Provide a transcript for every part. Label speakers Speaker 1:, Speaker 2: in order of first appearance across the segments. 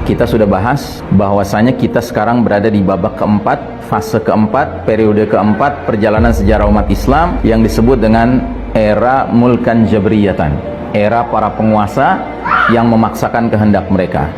Speaker 1: kita sudah bahas bahwasanya kita sekarang berada di babak keempat, fase keempat, periode keempat perjalanan sejarah umat Islam yang disebut dengan era mulkan jabriyatan, era para penguasa yang memaksakan kehendak mereka.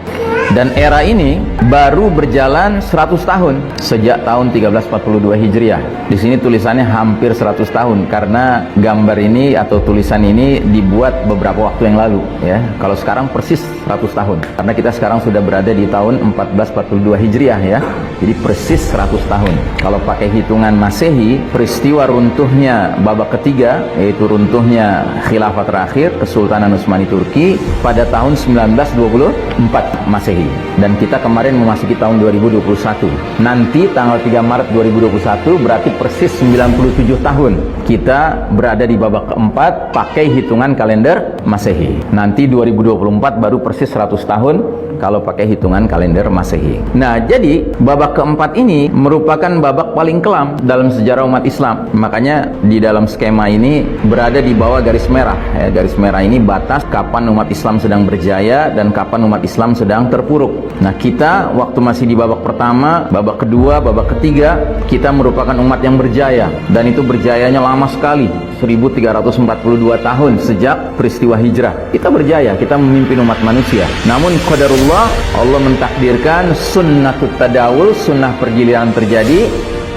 Speaker 1: Dan era ini baru berjalan 100 tahun sejak tahun 1342 Hijriah. Di sini tulisannya hampir 100 tahun karena gambar ini atau tulisan ini dibuat beberapa waktu yang lalu ya. Kalau sekarang persis 100 tahun. Karena kita sekarang sudah berada di tahun 1442 Hijriah ya. Jadi persis 100 tahun. Kalau pakai hitungan Masehi, peristiwa runtuhnya babak ketiga yaitu runtuhnya khilafah terakhir Kesultanan Utsmani Turki pada tahun 1924 Masehi. Dan kita kemarin memasuki tahun 2021. Nanti tanggal 3 Maret 2021 berarti persis 97 tahun kita berada di babak keempat pakai hitungan kalender Masehi. Nanti 2024 baru persis 100 tahun kalau pakai hitungan kalender Masehi. Nah, jadi babak keempat ini merupakan babak paling kelam dalam sejarah umat Islam. Makanya di dalam skema ini berada di bawah garis merah ya. Garis merah ini batas kapan umat Islam sedang berjaya dan kapan umat Islam sedang terpuruk. Nah, kita waktu masih di babak pertama, babak kedua, babak ketiga, kita merupakan umat yang berjaya, dan itu berjayanya lama sekali, 1342 tahun sejak peristiwa hijrah. Kita berjaya, kita memimpin umat manusia. Namun qadarullah, Allah mentakdirkan sunnatut tadawul, sunnah pergiliran terjadi.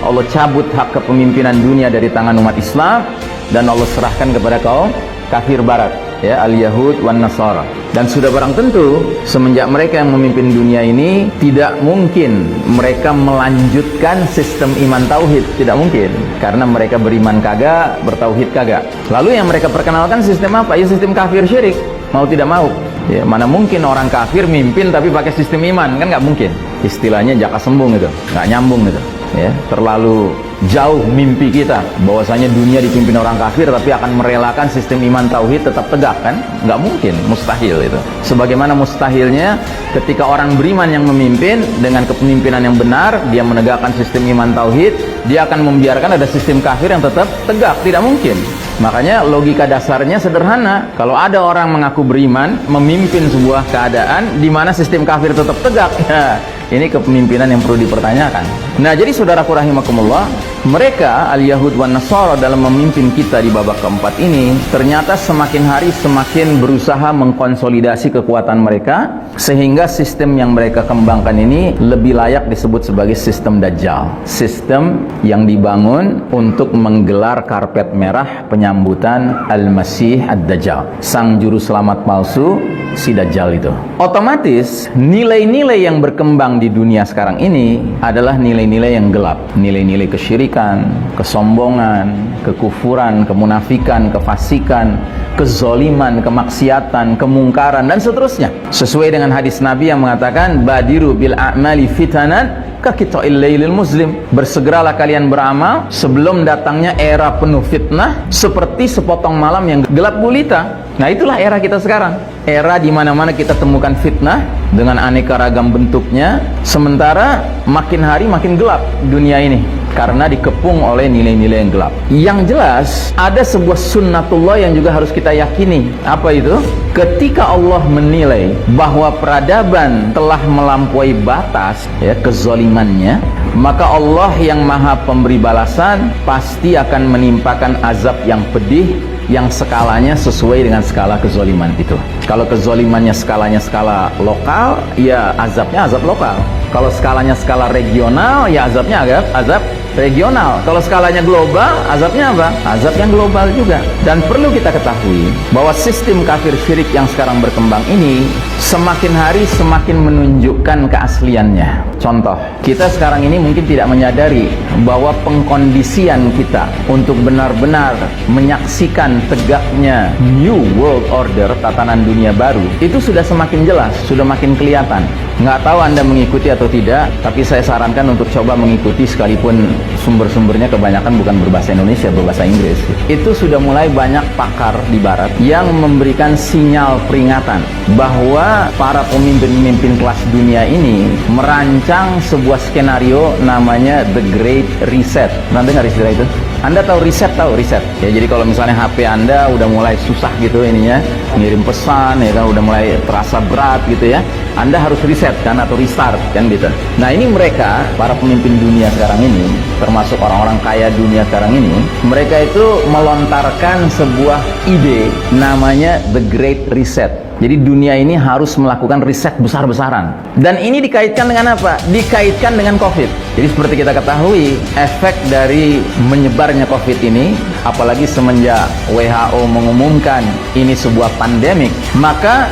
Speaker 1: Allah cabut hak kepemimpinan dunia dari tangan umat Islam dan Allah serahkan kepada kaum kafir barat ya, al-Yahud wan Nasara. Dan sudah barang tentu semenjak mereka yang memimpin dunia ini tidak mungkin mereka melanjutkan sistem iman tauhid, tidak mungkin, karena mereka beriman kagak, bertauhid kagak. Lalu yang mereka perkenalkan sistem apa? Ya sistem kafir syirik, mau tidak mau ya. Mana mungkin orang kafir mimpin tapi pakai sistem iman, kan nggak mungkin. Istilahnya jaka sembung itu, nggak nyambung itu ya. Terlalu jauh mimpi kita bahwasanya dunia dipimpin orang kafir tapi akan merelakan sistem iman tauhid tetap tegak, kan nggak mungkin, mustahil itu. Sebagaimana mustahilnya ketika orang beriman yang memimpin dengan kepemimpinan yang benar, dia menegakkan sistem iman tauhid, dia akan membiarkan ada sistem kafir yang tetap tegak, tidak mungkin. Makanya logika dasarnya sederhana. Kalau ada orang mengaku beriman memimpin sebuah keadaan di mana sistem kafir tetap tegak, ya, ini kepemimpinan yang perlu dipertanyakan. Nah, jadi saudaraku rahimakumullah, mereka al-Yahud wan Nasara dalam memimpin kita di babak keempat ini ternyata semakin hari semakin berusaha mengkonsolidasi kekuatan mereka, sehingga sistem yang mereka kembangkan ini lebih layak disebut sebagai sistem Dajjal. Sistem yang dibangun untuk menggelar karpet merah penyambutan Al-Masih Ad-Dajjal, sang juru selamat palsu, si Dajjal itu. Otomatis nilai-nilai yang berkembang di dunia sekarang ini adalah nilai-nilai yang gelap, nilai-nilai kesyirikan, kesombongan, kekufuran, kemunafikan, kefasikan, kezoliman, kemaksiatan, kemungkaran, dan seterusnya. Sesuai dengan hadis Nabi yang mengatakan, badiru bil a'mali fitanan kakita'il lailil muslim. Bersegeralah kalian beramal sebelum datangnya era penuh fitnah seperti sepotong malam yang gelap gulita. Nah, itulah era kita sekarang. Era di mana-mana kita temukan fitnah dengan aneka ragam bentuknya, sementara makin hari makin gelap dunia ini karena dikepung oleh nilai-nilai yang gelap. Yang jelas ada sebuah sunnatullah yang juga harus kita yakini. Apa itu? Ketika Allah menilai bahwa peradaban telah melampaui batas ya kezalimannya, maka Allah yang maha pemberi balasan pasti akan menimpakan azab yang pedih yang skalanya sesuai dengan skala kezaliman itu. Kalau kezalimannya skalanya skala lokal, ya azabnya azab lokal. Kalau skalanya skala regional, ya azabnya azab regional. Kalau skalanya global, azabnya apa? Azab yang global juga. Dan perlu kita ketahui bahwa sistem kafir syirik yang sekarang berkembang ini semakin hari semakin menunjukkan keasliannya. Contoh, kita sekarang ini mungkin tidak menyadari bahwa pengkondisian kita untuk benar-benar menyaksikan tegaknya New World Order, tatanan dunia baru, itu sudah semakin jelas, sudah makin kelihatan. Nggak tahu Anda mengikuti atau tidak, tapi saya sarankan untuk coba mengikuti sekalipun sumber-sumbernya kebanyakan bukan berbahasa Indonesia, berbahasa Inggris. Itu sudah mulai banyak pakar di barat yang memberikan sinyal peringatan bahwa para pemimpin-pemimpin kelas dunia ini merancang sebuah skenario namanya The Great Reset. Nanti nggak istilah itu? Anda tahu reset? Tahu reset? Ya, jadi kalau misalnya HP Anda udah mulai susah gitu ininya, ngirim pesan ya kan, udah mulai terasa berat gitu ya, Anda harus riset kan, atau restart kan gitu. Nah ini mereka, para pemimpin dunia sekarang ini, termasuk orang-orang kaya dunia sekarang ini, mereka itu melontarkan sebuah ide namanya The Great Reset. Jadi dunia ini harus melakukan riset besar-besaran. Dan ini dikaitkan dengan apa? Dikaitkan dengan COVID. Jadi seperti kita ketahui, efek dari menyebarnya COVID ini, apalagi semenjak WHO mengumumkan ini sebuah pandemik, maka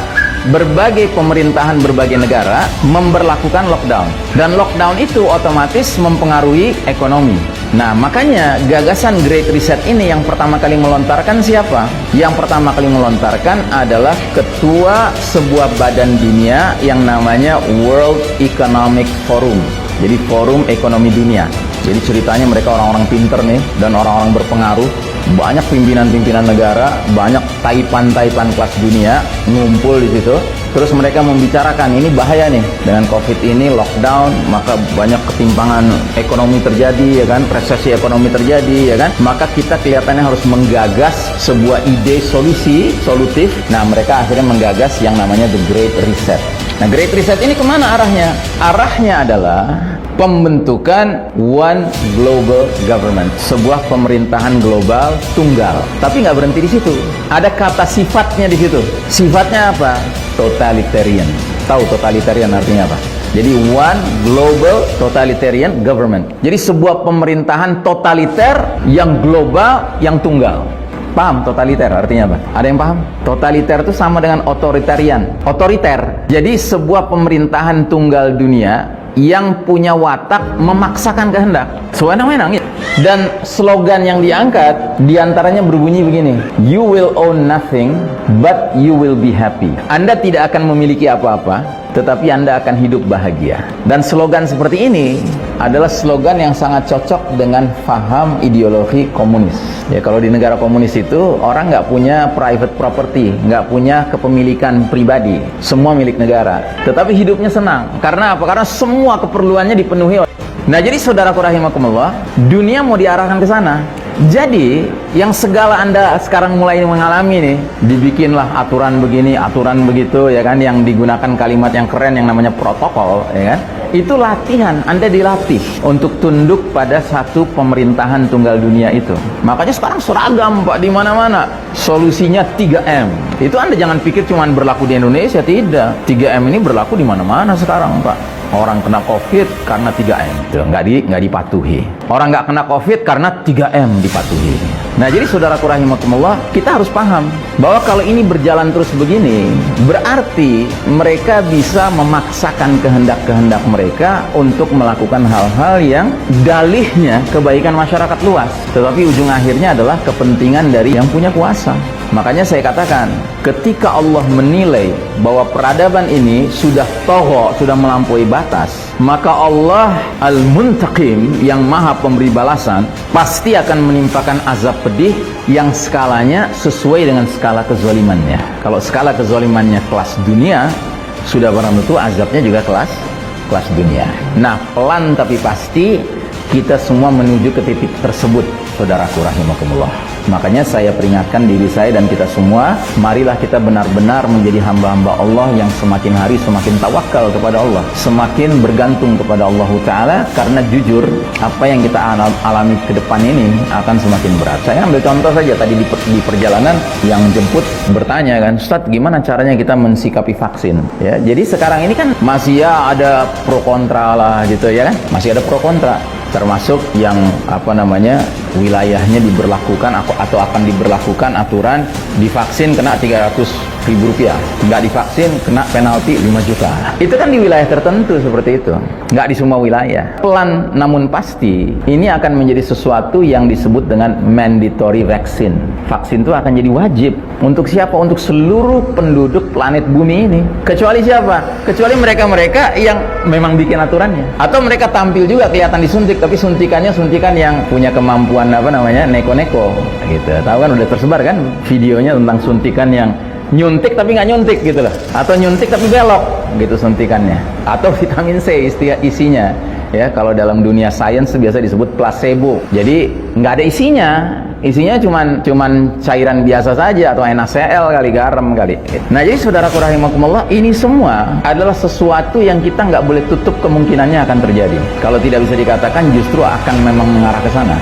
Speaker 1: berbagai pemerintahan berbagai negara memberlakukan lockdown. Dan lockdown itu otomatis mempengaruhi ekonomi. Nah, makanya gagasan Great Reset ini yang pertama kali melontarkan siapa? Yang pertama kali melontarkan adalah ketua sebuah badan dunia yang namanya World Economic Forum. Jadi Forum Ekonomi Dunia. Jadi ceritanya mereka orang-orang pinter nih dan orang-orang berpengaruh. Banyak pimpinan-pimpinan negara, banyak taipan-taipan kelas dunia ngumpul di situ. Terus mereka membicarakan ini bahaya nih dengan COVID ini, lockdown, maka banyak ketimpangan ekonomi terjadi, ya kan, resesi ekonomi terjadi, ya kan. Maka kita kelihatannya harus menggagas sebuah ide solutif. Nah, mereka akhirnya menggagas yang namanya The Great Reset. Nah, Great Reset ini kemana arahnya? Arahnya adalah pembentukan One Global Government, sebuah pemerintahan global tunggal. Tapi nggak berhenti di situ. Ada kata sifatnya di situ. Sifatnya apa? Totalitarian. Tahu totalitarian artinya apa? Jadi One Global Totalitarian Government. Jadi sebuah pemerintahan totaliter yang global, yang tunggal. Paham totaliter artinya apa? Ada yang paham? Totaliter itu sama dengan otoritarian. Otoriter. Jadi sebuah pemerintahan tunggal dunia yang punya watak memaksakan kehendak sewenang-wenang ya. Dan slogan yang diangkat diantaranya berbunyi begini: You will own nothing but you will be happy. Anda tidak akan memiliki apa-apa, tetapi Anda akan hidup bahagia. Dan slogan seperti ini adalah slogan yang sangat cocok dengan faham ideologi komunis. Ya, kalau di negara komunis itu orang nggak punya private property, nggak punya kepemilikan pribadi, semua milik negara. Tetapi hidupnya senang. Karena apa? Karena semua keperluannya dipenuhi. Nah, jadi saudaraku rahimakumullah, dunia mau diarahkan ke sana. Jadi, yang segala Anda sekarang mulai mengalami nih, dibikinlah aturan begini, aturan begitu, ya kan, yang digunakan kalimat yang keren yang namanya protokol, ya kan. Itu latihan, Anda dilatih untuk tunduk pada satu pemerintahan tunggal dunia itu. Makanya sekarang seragam, Pak, di mana-mana. Solusinya 3M. Itu Anda jangan pikir cuma berlaku di Indonesia, tidak. 3M ini berlaku di mana-mana sekarang, Pak. Orang kena COVID karena 3M, nggak dipatuhi. Orang nggak kena COVID karena 3M dipatuhi. Nah, jadi saudaraku rahimakumullah, kita harus paham bahwa kalau ini berjalan terus begini, berarti mereka bisa memaksakan kehendak-kehendak mereka untuk melakukan hal-hal yang dalihnya kebaikan masyarakat luas. Tetapi ujung akhirnya adalah kepentingan dari yang punya kuasa. Makanya saya katakan, ketika Allah menilai bahwa peradaban ini sudah togho, sudah melampaui batas, maka Allah Al-Muntaqim yang maha pemberi balasan pasti akan menimpakan azab pedih yang skalanya sesuai dengan skala kezalimannya. Kalau skala kezalimannya kelas dunia, sudah barang tentu azabnya juga kelas dunia. Nah, pelan tapi pasti kita semua menuju ke titik tersebut, saudaraku rahimakumullah. Makanya saya peringatkan diri saya dan kita semua, marilah kita benar-benar menjadi hamba-hamba Allah yang semakin hari semakin tawakal kepada Allah, semakin bergantung kepada Allah Ta'ala, karena jujur apa yang kita alami ke depan ini akan semakin berat. Saya ambil contoh saja tadi di perjalanan, yang jemput bertanya kan, Ustaz, gimana caranya kita mensikapi vaksin? Ya, jadi sekarang ini kan masih ya ada pro kontra lah gitu ya kan, masih ada pro kontra. Termasuk yang wilayahnya diberlakukan atau akan diberlakukan aturan divaksin kena 300.000 rupiah, nggak divaksin kena penalti 5 juta. Itu kan di wilayah tertentu seperti itu, nggak di semua wilayah. Pelan namun pasti ini akan menjadi sesuatu yang disebut dengan mandatory vaccine. Vaksin itu akan jadi wajib untuk siapa? Untuk seluruh penduduk planet bumi ini. Kecuali siapa? Kecuali mereka-mereka yang memang bikin aturannya, atau mereka tampil juga kelihatan disuntik, tapi suntikannya suntikan yang punya kemampuan neko-neko gitu. Tahu kan, udah tersebar kan videonya tentang suntikan yang nyuntik tapi nggak nyuntik gitu loh, atau nyuntik tapi belok gitu suntikannya, atau vitamin C isinya ya, kalau dalam dunia sains biasa disebut placebo. Jadi nggak ada isinya, isinya cuman cairan biasa saja atau NaCl kali, garam kali. Nah, jadi saudaraku rahimakumullah, ini semua adalah sesuatu yang kita nggak boleh tutup kemungkinannya akan terjadi. Kalau tidak bisa dikatakan justru akan memang mengarah ke sana.